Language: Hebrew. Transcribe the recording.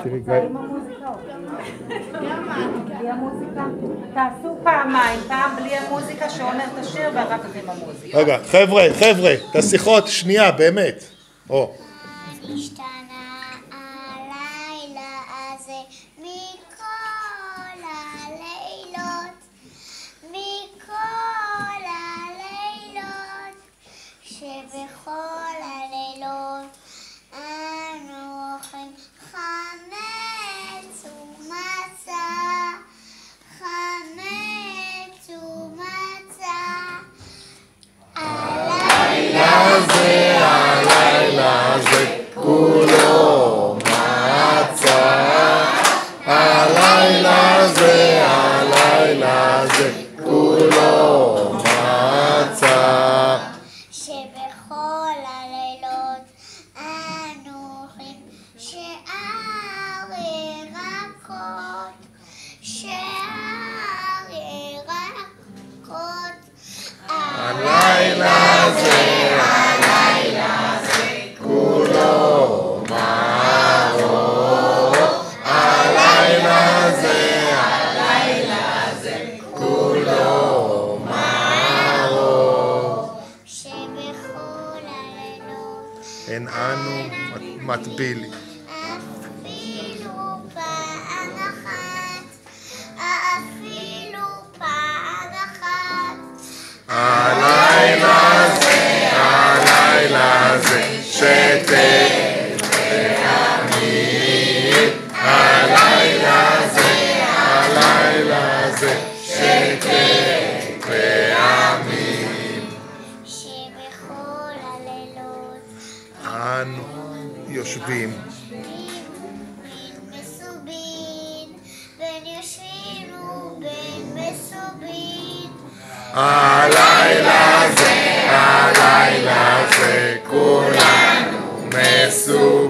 תראי גיא. בלי המוזיקה. תעשו פעמיים, פעם בלי המוזיקה שעומר תשיר ואחר כך עם המוזיקה. רגע, חבר'ה, את השיחות, שנייה, באמת. השתנה הלילה הזה מכל הלילות, מכל הלילות, שבכל הלילות אנו אוכלים חמץ ומצה, חמץ ומצה. הלילה זה כולו מצה, הלילה זה כולו מצה, שבכל הלילות אנו אוכלים שאר ירקות, שאר ירקות. הלילה זה כולו מרור, הלילה זה כולו מרור, שבכל הלילות אין אנו מטבילים. אפילו פעם אחת, אפילו פעם אחת. הלילה זה שתה ועמית, הלילה זה שתה ועמית, שבכל הלילות אנו יושבים בין מסובין, בין יושבים ובין מסובין. הלילה זה כולנו מסובים.